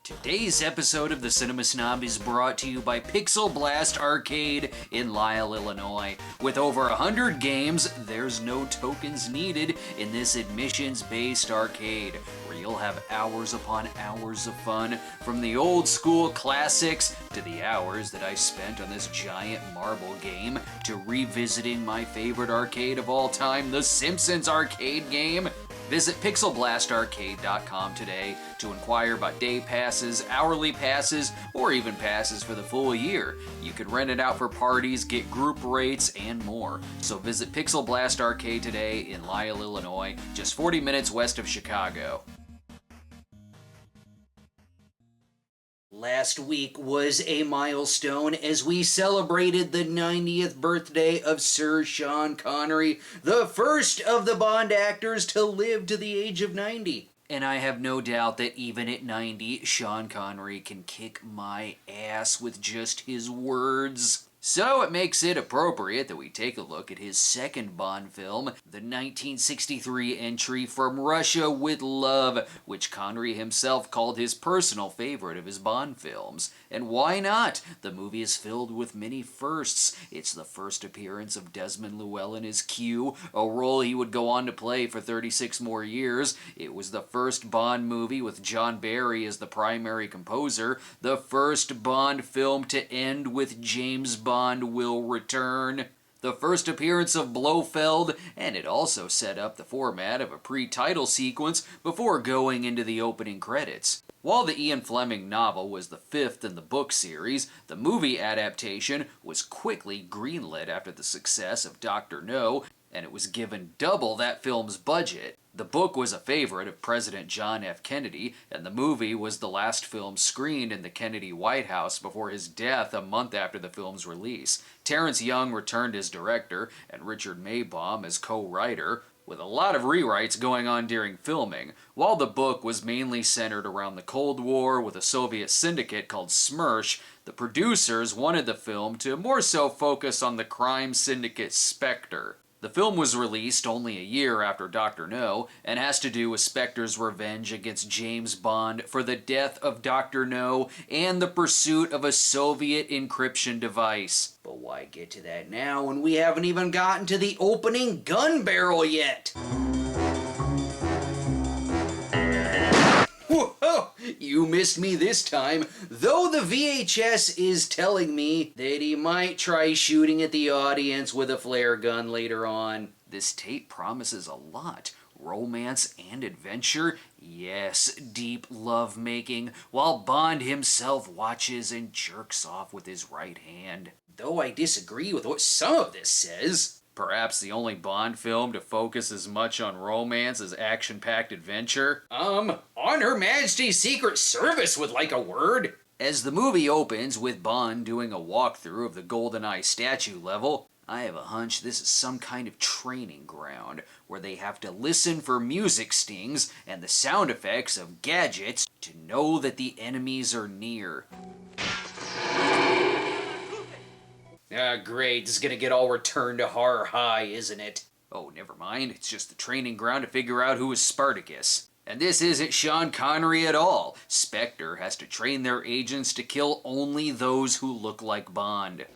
Today's episode of the Cinema Snob is brought to you by Pixel Blast Arcade in Lisle, Illinois. With over 100 games, there's no tokens needed in this admissions-based arcade, where you'll have hours upon hours of fun, from the old school classics to the hours that I spent on this giant marble game, to revisiting my favorite arcade of all time, The Simpsons arcade game. Visit pixelblastarcade.com today to inquire about day passes, hourly passes, or even passes for the full year. You can rent it out for parties, get group rates, and more. So visit Pixel Blast Arcade today in Lisle, Illinois, just 40 minutes west of Chicago. Last week was a milestone as we celebrated the 90th birthday of Sir Sean Connery, the first of the Bond actors to live to the age of 90. And I have no doubt that even at 90, Sean Connery can kick my ass with just his words. So it makes it appropriate that we take a look at his second Bond film, the 1963 entry From Russia with Love, which Connery himself called his personal favorite of his Bond films. And why not? The movie is filled with many firsts. It's the first appearance of Desmond Llewellyn as Q, a role he would go on to play for 36 more years. It was the first Bond movie with John Barry as the primary composer, the first Bond film to end with James Bond will return, the first appearance of Blofeld, and it also set up the format of a pre-title sequence before going into the opening credits. While the Ian Fleming novel was the fifth in the book series, the movie adaptation was quickly greenlit after the success of Dr. No, and it was given double that film's budget. The book was a favorite of President John F. Kennedy, and the movie was the last film screened in the Kennedy White House before his death a month after the film's release. Terrence Young returned as director, and Richard Maibaum as co-writer, with a lot of rewrites going on during filming. While the book was mainly centered around the Cold War with a Soviet syndicate called SMERSH, the producers wanted the film to more so focus on the crime syndicate Spectre. The film was released only a year after Dr. No, and has to do with Spectre's revenge against James Bond for the death of Dr. No and the pursuit of a Soviet encryption device. But why get to that now when we haven't even gotten to the opening gun barrel yet? Whoa, you missed me this time, though the VHS is telling me that he might try shooting at the audience with a flare gun later on. This tape promises a lot. Romance and adventure, yes, deep love-making, while Bond himself watches and jerks off with his right hand. Though I disagree with what some of this says. Perhaps the only Bond film to focus as much on romance as action-packed adventure? On Her Majesty's Secret Service would like a word. As the movie opens with Bond doing a walkthrough of the GoldenEye statue level, I have a hunch this is some kind of training ground where they have to listen for music stings and the sound effects of gadgets to know that the enemies are near. Great, this is gonna get all returned to horror high, isn't it? Oh, never mind, it's just the training ground to figure out who is Spartacus. And this isn't Sean Connery at all. Spectre has to train their agents to kill only those who look like Bond.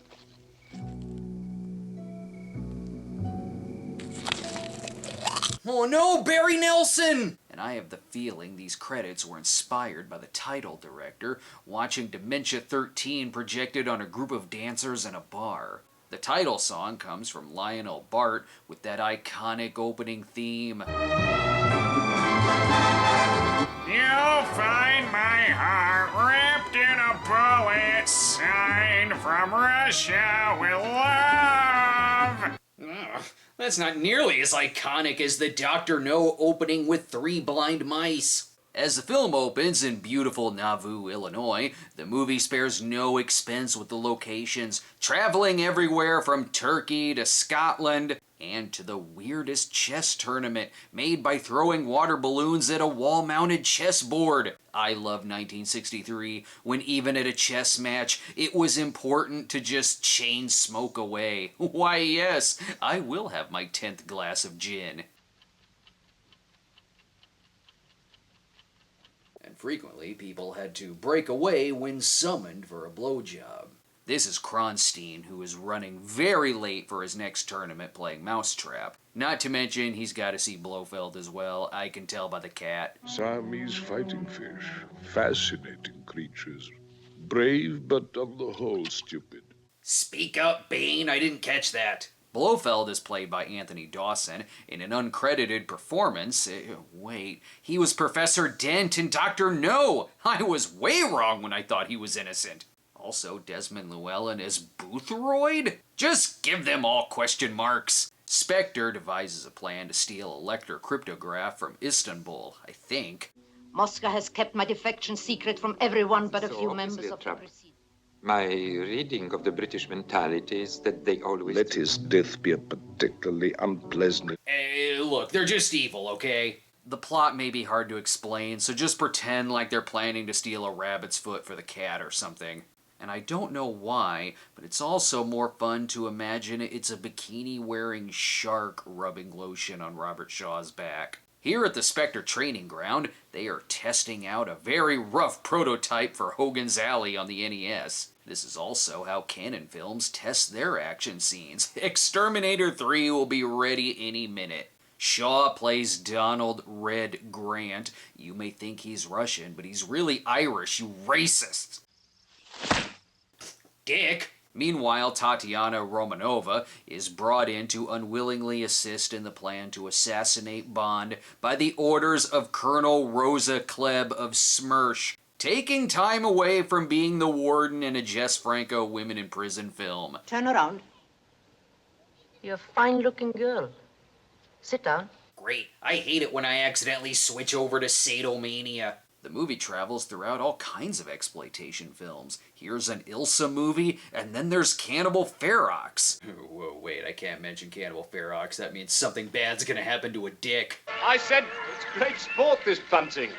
Oh no, Barry Nelson! And I have the feeling these credits were inspired by the title director watching Dementia 13 projected on a group of dancers in a bar. The title song comes from Lionel Bart with that iconic opening theme. You'll find my heart wrapped in a bullet, signed from Russia with love. Ugh, that's not nearly as iconic as the Dr. No opening with 3 blind mice. As the film opens in beautiful Nauvoo, Illinois, the movie spares no expense with the locations, traveling everywhere from Turkey to Scotland, and to the weirdest chess tournament made by throwing water balloons at a wall-mounted chessboard. I love 1963, when even at a chess match, it was important to just chain smoke away. Why yes, I will have my 10th glass of gin. Frequently, people had to break away when summoned for a blowjob. This is Kronstein, who is running very late for his next tournament playing Mousetrap. Not to mention, he's got to see Blofeld as well, I can tell by the cat. Siamese fighting fish. Fascinating creatures. Brave, but on the whole stupid. Speak up, Bane, I didn't catch that. Blofeld is played by Anthony Dawson in an uncredited performance. Wait, he was Professor Dent in Dr. No! I was way wrong when I thought he was innocent. Also, Desmond Llewellyn as Boothroyd? Just give them all question marks. Spectre devises a plan to steal a Lecter cryptograph from Istanbul, I think. Moscow has kept my defection secret from everyone but a few members of the presidium. My reading of the British mentality is that they always... Let his death be a particularly unpleasant... Look, they're just evil, okay? The plot may be hard to explain, so just pretend like they're planning to steal a rabbit's foot for the cat or something. And I don't know why, but it's also more fun to imagine it's a bikini-wearing shark rubbing lotion on Robert Shaw's back. Here at the Spectre training ground, they are testing out a very rough prototype for Hogan's Alley on the NES. This is also how Cannon Films test their action scenes. Exterminator 3 will be ready any minute. Shaw plays Donald Red Grant. You may think he's Russian, but he's really Irish, you racists! Dick! Meanwhile, Tatiana Romanova is brought in to unwillingly assist in the plan to assassinate Bond by the orders of Colonel Rosa Klebb of Smersh, taking time away from being the warden in a Jess Franco women in prison film. Turn around. You're a fine-looking girl. Sit down. Great. I hate it when I accidentally switch over to Sadomania. The movie travels throughout all kinds of exploitation films. Here's an Ilsa movie, and then there's Cannibal Ferox. Whoa, wait, I can't mention Cannibal Ferox. That means something bad's gonna happen to a dick. I said it's great sport, this bunting.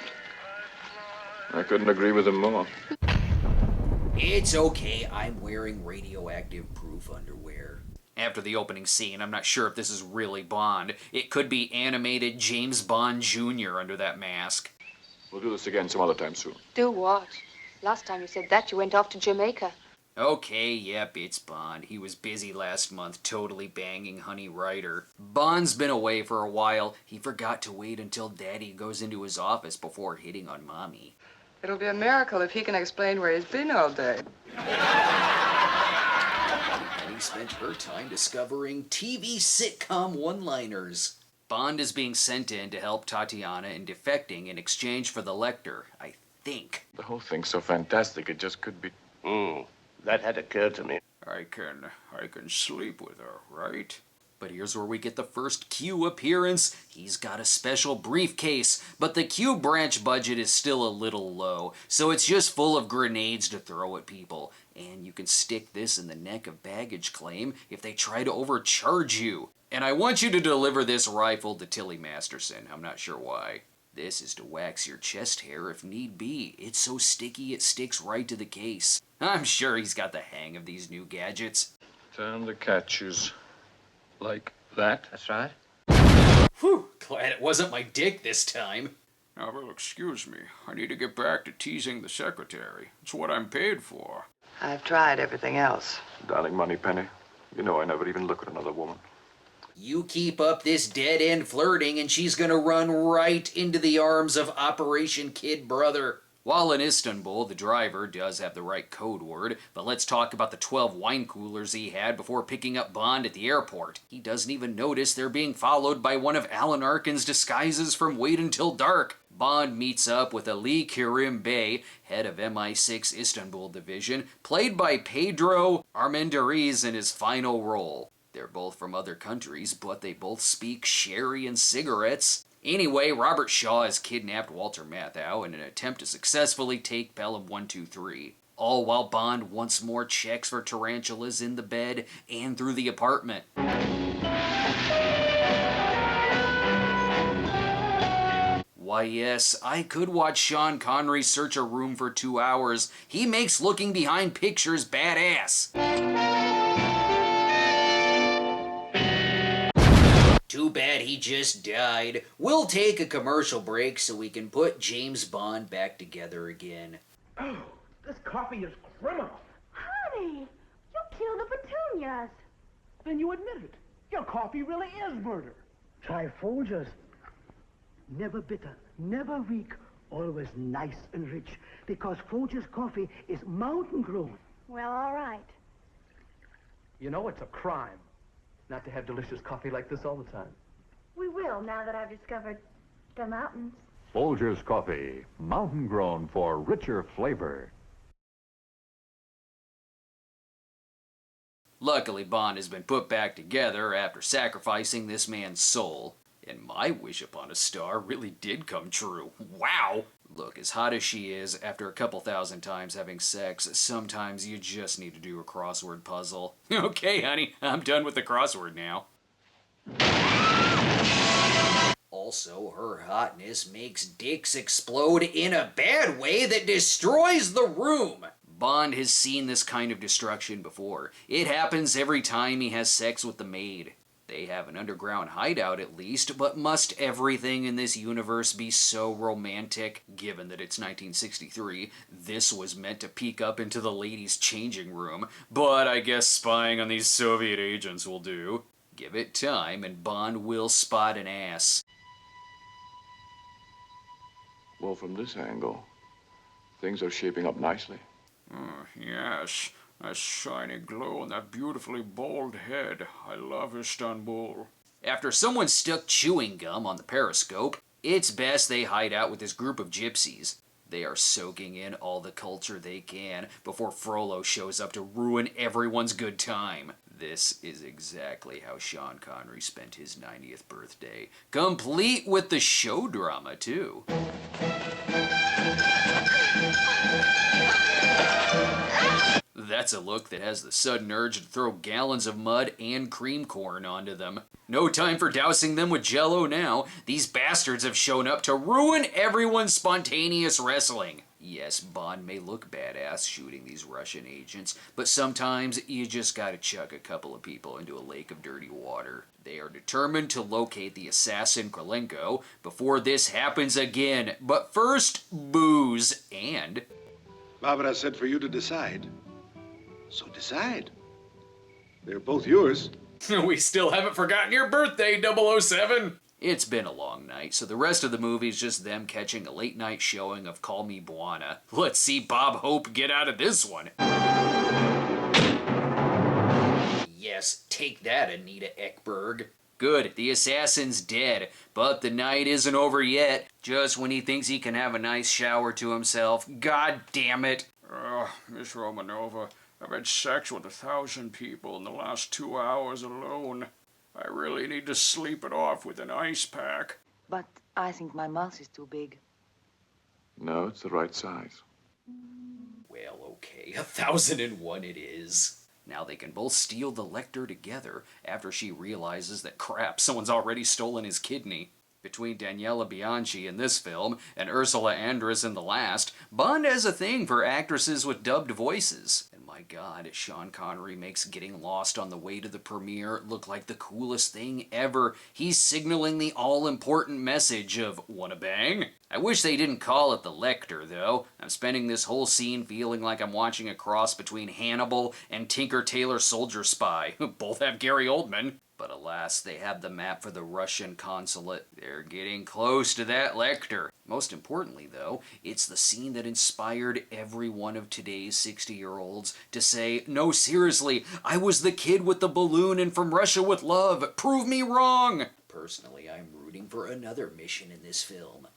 I couldn't agree with him more. It's okay, I'm wearing radioactive proof underwear. After the opening scene, I'm not sure if this is really Bond. It could be animated James Bond Jr. under that mask. We'll do this again some other time soon. Do what? Last time you said that, you went off to Jamaica. Okay, yep, it's Bond. He was busy last month, totally banging Honey Ryder. Bond's been away for a while. He forgot to wait until Daddy goes into his office before hitting on Mommy. It'll be a miracle if he can explain where he's been all day. He spent her time discovering TV sitcom one-liners. Bond is being sent in to help Tatiana in defecting in exchange for the Lecter, I think. The whole thing's so fantastic, it just could be... That had occurred to me. I can sleep with her, right? But here's where we get the first Q appearance. He's got a special briefcase, but the Q branch budget is still a little low, so it's just full of grenades to throw at people. And you can stick this in the neck of baggage claim if they try to overcharge you. And I want you to deliver this rifle to Tilly Masterson. I'm not sure why. This is to wax your chest hair if need be. It's so sticky it sticks right to the case. I'm sure he's got the hang of these new gadgets. Turn the catches like that. That's right. Whew, glad it wasn't my dick this time. Now, well, excuse me. I need to get back to teasing the secretary. It's what I'm paid for. I've tried everything else. Darling Moneypenny, you know I never even look at another woman. You keep up this dead-end flirting and she's gonna run right into the arms of Operation Kid Brother. While in Istanbul, the driver does have the right code word, but let's talk about the 12 wine coolers he had before picking up Bond at the airport. He doesn't even notice they're being followed by one of Alan Arkin's disguises from Wait Until Dark. Bond meets up with Ali Kerim Bey, head of MI6 Istanbul Division, played by Pedro Armendariz in his final role. They're both from other countries, but they both speak sherry and cigarettes. Anyway, Robert Shaw has kidnapped Walter Matthau in an attempt to successfully take Pelham 123. All while Bond once more checks for tarantulas in the bed and through the apartment. Why yes, I could watch Sean Connery search a room for 2 hours. He makes looking behind pictures badass. To bad he just died. We'll take a commercial break so we can put James Bond back together again. Oh, this coffee is criminal. Honey, you killed the petunias. Then you admit it. Your coffee really is murder. Try Folgers. Never bitter, never weak, always nice and rich. Because Folgers coffee is mountain grown. Well, all right. You know it's a crime not to have delicious coffee like this all the time. We will, now that I've discovered the mountains. Folgers Coffee, mountain grown for richer flavor. Luckily, Bond has been put back together after sacrificing this man's soul. And my wish upon a star really did come true. Wow! Look, as hot as she is, after a couple thousand times having sex, sometimes you just need to do a crossword puzzle. Okay, honey, I'm done with the crossword now. Also, her hotness makes dicks explode in a bad way that destroys the room. Bond has seen this kind of destruction before. It happens every time he has sex with the maid. They have an underground hideout at least, but must everything in this universe be so romantic? Given that it's 1963, this was meant to peek up into the ladies' changing room, but I guess spying on these Soviet agents will do. Give it time and Bond will spot an ass. Well, from this angle, things are shaping up nicely. Yes, a shiny glow on that beautifully bald head. I love Istanbul. After someone stuck chewing gum on the periscope, it's best they hide out with this group of gypsies. They are soaking in all the culture they can before Frollo shows up to ruin everyone's good time. This is exactly how Sean Connery spent his 90th birthday. Complete with the show drama, too. That's a look that has the sudden urge to throw gallons of mud and cream corn onto them. No time for dousing them with Jell-O now. These bastards have shown up to ruin everyone's spontaneous wrestling. Yes, Bond may look badass shooting these Russian agents, but sometimes you just gotta chuck a couple of people into a lake of dirty water. They are determined to locate the assassin Krylenko before this happens again. But first, booze and... Barbara said for you to decide. So decide. They're both yours. We still haven't forgotten your birthday, 007! It's been a long night, so the rest of the movie is just them catching a late night showing of Call Me Buana. Let's see Bob Hope get out of this one. Yes, take that, Anita Ekberg. Good, the assassin's dead, but the night isn't over yet. Just when he thinks he can have a nice shower to himself, god damn it. Miss Romanova, I've had sex with 1,000 people in the last 2 hours alone. I really need to sleep it off with an ice pack. But I think my mouth is too big. No, it's the right size. Well, okay, 1001 it is. Now they can both steal the Lecter together after she realizes that crap, someone's already stolen his kidney. Between Daniela Bianchi in this film and Ursula Andress in the last, Bond has a thing for actresses with dubbed voices. And my god, Sean Connery makes getting lost on the way to the premiere look like the coolest thing ever. He's signaling the all-important message of, wanna bang? I wish they didn't call it the Lecter, though. I'm spending this whole scene feeling like I'm watching a cross between Hannibal and Tinker Tailor Soldier Spy. Both have Gary Oldman. But alas, they have the map for the Russian consulate. They're getting close to that Lecter. Most importantly, though, it's the scene that inspired every one of today's 60-year-olds to say, no, seriously, I was the kid with the balloon and from Russia with love. Prove me wrong. Personally, I'm rooting for another mission in this film.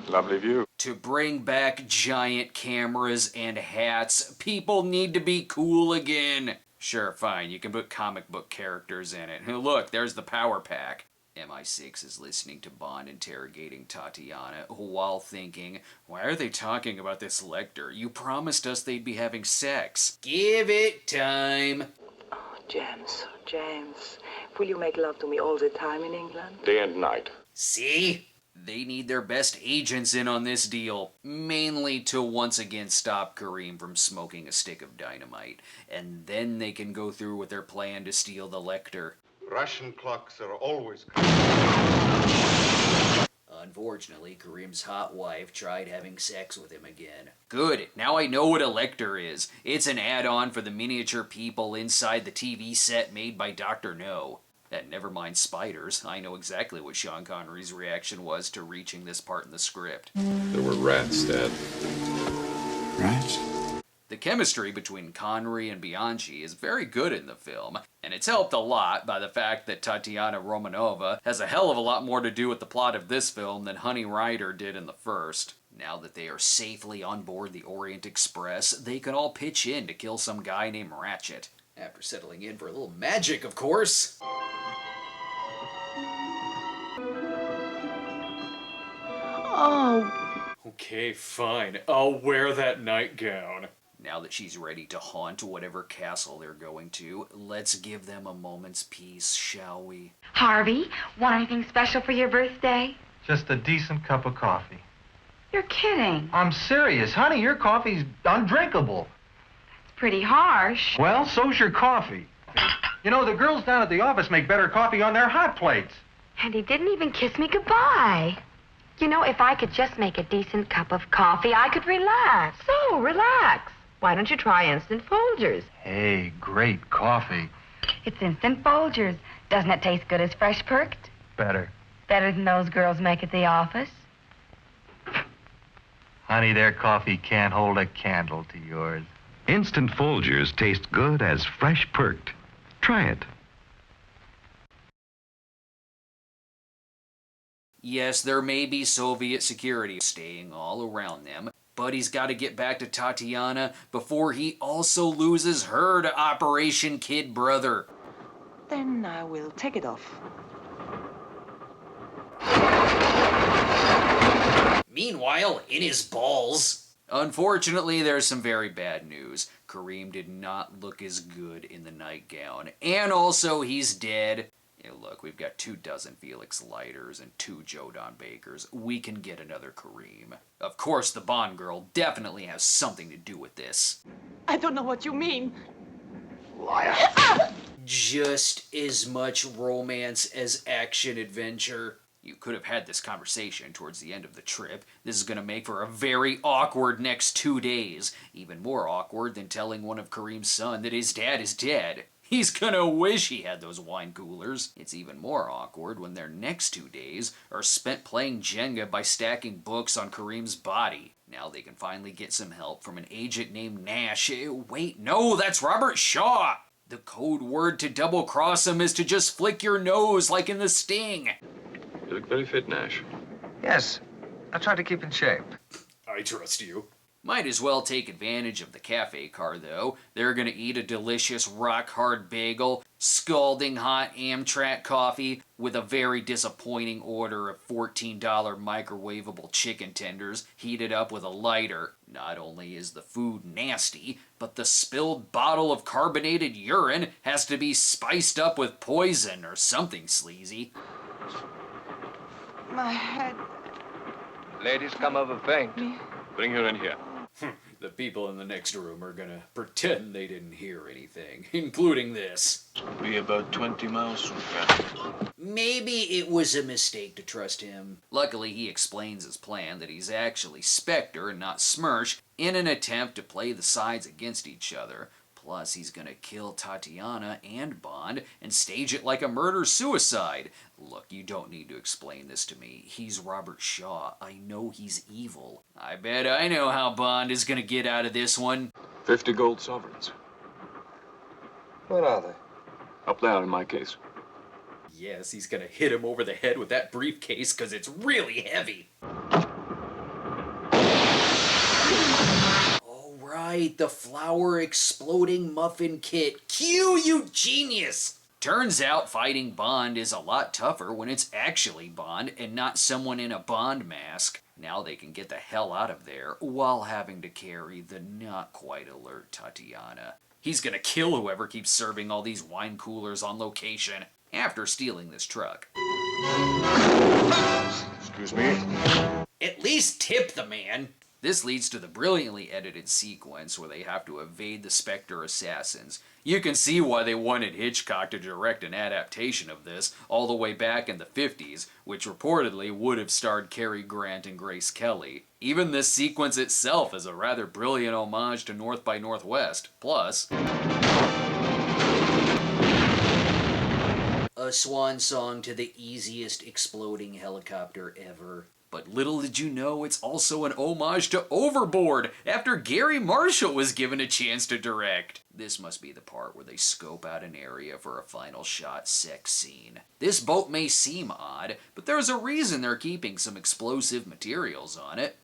Lovely view. To bring back giant cameras and hats, people need to be cool again. Sure, fine, you can put comic book characters in it. Look, there's the power pack. MI6 is listening to Bond interrogating Tatiana while thinking, why are they talking about this Lecter? You promised us they'd be having sex. Give it time. Oh, James, will you make love to me all the time in England? Day and night. See? They need their best agents in on this deal, mainly to once again stop Kareem from smoking a stick of dynamite, and then they can go through with their plan to steal the Lecter. Russian clocks are always... Unfortunately, Kareem's hot wife tried having sex with him again. Good, now I know what a lector is. It's an add-on for the miniature people inside the TV set made by Dr. No. And never mind spiders, I know exactly what Sean Connery's reaction was to reaching this part in the script. There were rats, Dad. Rats? The chemistry between Connery and Bianchi is very good in the film, and it's helped a lot by the fact that Tatiana Romanova has a hell of a lot more to do with the plot of this film than Honey Rider did in the first. Now that they are safely on board the Orient Express, they can all pitch in to kill some guy named Ratchet. After settling in for a little magic, of course. Oh. Okay, fine. I'll wear that nightgown. Now that she's ready to haunt whatever castle they're going to, let's give them a moment's peace, shall we? Harvey, want anything special for your birthday? Just a decent cup of coffee. You're kidding. I'm serious. Honey, your coffee's undrinkable. It's pretty harsh. Well, so's your coffee. You know, the girls down at the office make better coffee on their hot plates. And he didn't even kiss me goodbye. You know, if I could just make a decent cup of coffee, I could relax. So, relax. Why don't you try Instant Folgers? Hey, great coffee. It's Instant Folgers. Doesn't it taste good as fresh perked? Better. Better than those girls make at the office? Honey, their coffee can't hold a candle to yours. Instant Folgers taste good as fresh perked. Try it. Yes, there may be Soviet security staying all around them, but he's got to get back to Tatiana before he also loses her to Operation Kid Brother. Then I will take it off. Meanwhile, in his balls. Unfortunately, there's some very bad news. Kareem did not look as good in the nightgown. And also, he's dead. Yeah, look, we've got 24 Felix Leiters and 2 Joe Don Bakers. We can get another Kareem. Of course, the Bond girl definitely has something to do with this. I don't know what you mean. Liar. Just as much romance as action-adventure. You could have had this conversation towards the end of the trip. This is going to make for a very awkward next 2 days. Even more awkward than telling one of Kareem's son that his dad is dead. He's gonna wish he had those wine coolers. It's even more awkward when their next 2 days are spent playing Jenga by stacking books on Kareem's body. Now they can finally get some help from an agent named Nash. Wait, no, that's Robert Shaw! The code word to double-cross him is to just flick your nose like in The Sting. You look very fit, Nash. Yes, I try to keep in shape. I trust you. Might as well take advantage of the cafe car, though. They're gonna eat a delicious rock-hard bagel, scalding hot Amtrak coffee, with a very disappointing order of $14 microwavable chicken tenders heated up with a lighter. Not only is the food nasty, but the spilled bottle of carbonated urine has to be spiced up with poison or something sleazy. My head. Ladies come over faint. Bring her in here. The people in the next room are gonna pretend they didn't hear anything, including this. Be about 20 miles from here. Maybe it was a mistake to trust him. Luckily, he explains his plan that he's actually Spectre and not Smersh in an attempt to play the sides against each other. Plus, he's gonna kill Tatiana and Bond and stage it like a murder-suicide. Look, you don't need to explain this to me. He's Robert Shaw. I know he's evil. I bet I know how Bond is gonna get out of this one. 50 gold sovereigns. Where are they? Up there in my case. Yes, he's gonna hit him over the head with that briefcase because it's really heavy. Right, the flower exploding muffin kit. Cue, you genius! Turns out fighting Bond is a lot tougher when it's actually Bond and not someone in a Bond mask. Now they can get the hell out of there while having to carry the not quite alert Tatiana. He's gonna kill whoever keeps serving all these wine coolers on location after stealing this truck. Excuse me? At least tip the man. This leads to the brilliantly edited sequence where they have to evade the Spectre assassins. You can see why they wanted Hitchcock to direct an adaptation of this all the way back in the 50s, which reportedly would have starred Cary Grant and Grace Kelly. Even this sequence itself is a rather brilliant homage to North by Northwest. Plus, a swan song to the easiest exploding helicopter ever. But little did you know it's also an homage to Overboard, after Gary Marshall was given a chance to direct. This must be the part where they scope out an area for a final shot sex scene. This boat may seem odd, but there's a reason they're keeping some explosive materials on it.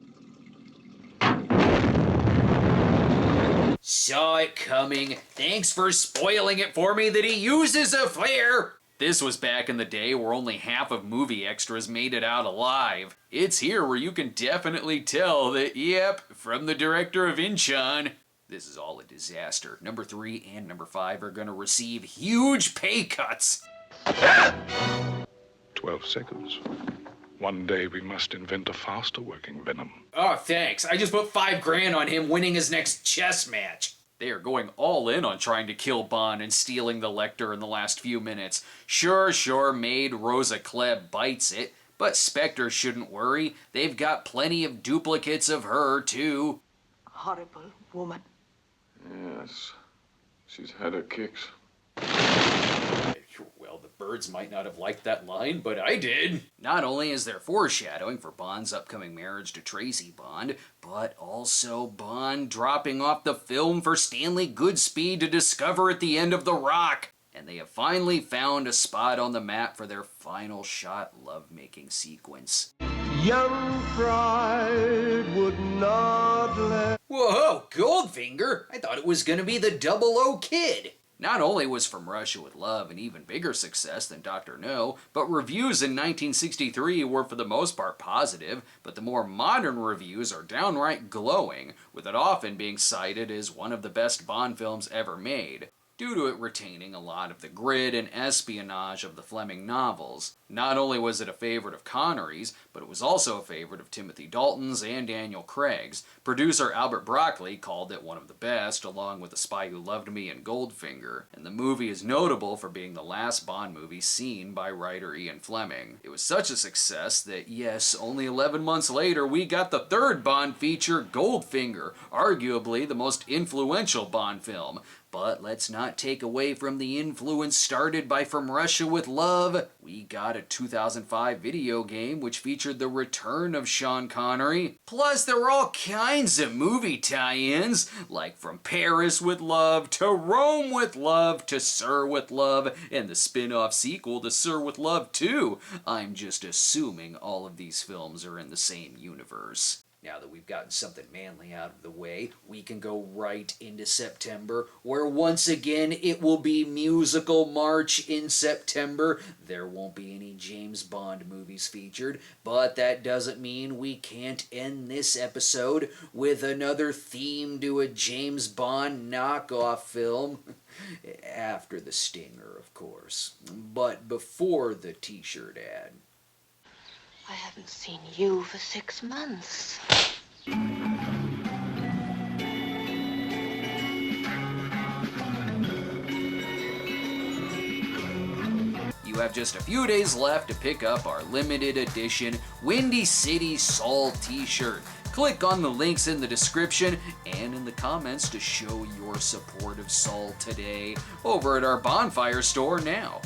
Saw it coming. Thanks for spoiling it for me that he uses a flare. This was back in the day where only half of movie extras made it out alive. It's here where you can definitely tell that, yep, from the director of Inchon. This is all a disaster. Number 3 and number 5 are gonna receive huge pay cuts. 12 seconds. One day we must invent a faster working venom. Oh, thanks. I just put $5,000 on him winning his next chess match. They are going all in on trying to kill Bond and stealing the Lecter in the last few minutes. Sure, maid Rosa Klebb bites it, but Spectre shouldn't worry. They've got plenty of duplicates of her, too. Horrible woman. Yes, she's had her kicks. Well, the birds might not have liked that line, but I did. Not only is there foreshadowing for Bond's upcoming marriage to Tracy Bond, but also Bond dropping off the film for Stanley Goodspeed to discover at the end of The Rock. And they have finally found a spot on the map for their final shot lovemaking sequence. Young pride would not let... Whoa, Goldfinger! I thought it was gonna be the 00 Kid. Not only was From Russia with Love an even bigger success than Dr. No, but reviews in 1963 were for the most part positive, but the more modern reviews are downright glowing, with it often being cited as one of the best Bond films ever made, due to it retaining a lot of the grit and espionage of the Fleming novels. Not only was it a favorite of Connery's, but it was also a favorite of Timothy Dalton's and Daniel Craig's. Producer Albert Broccoli called it one of the best, along with The Spy Who Loved Me and Goldfinger, and the movie is notable for being the last Bond movie seen by writer Ian Fleming. It was such a success that, yes, only 11 months later we got the third Bond feature, Goldfinger, arguably the most influential Bond film. But let's not take away from the influence started by From Russia with Love. We got a 2005 video game which featured the return of Sean Connery. Plus there were all kinds of movie tie-ins, like From Paris with Love, to Rome with Love, to Sir with Love, and the spin-off sequel to Sir with Love 2. I'm just assuming all of these films are in the same universe. Now that we've gotten something manly out of the way, we can go right into September, where once again it will be musical March in September. There won't be any James Bond movies featured, but that doesn't mean we can't end this episode with another theme to a James Bond knockoff film. After the stinger, of course. But before the t-shirt ad. I haven't seen you for 6 months. You have just a few days left to pick up our limited edition Windy City Saul t-shirt. Click on the links in the description and in the comments to show your support of Saul today over at our Bonfire store now.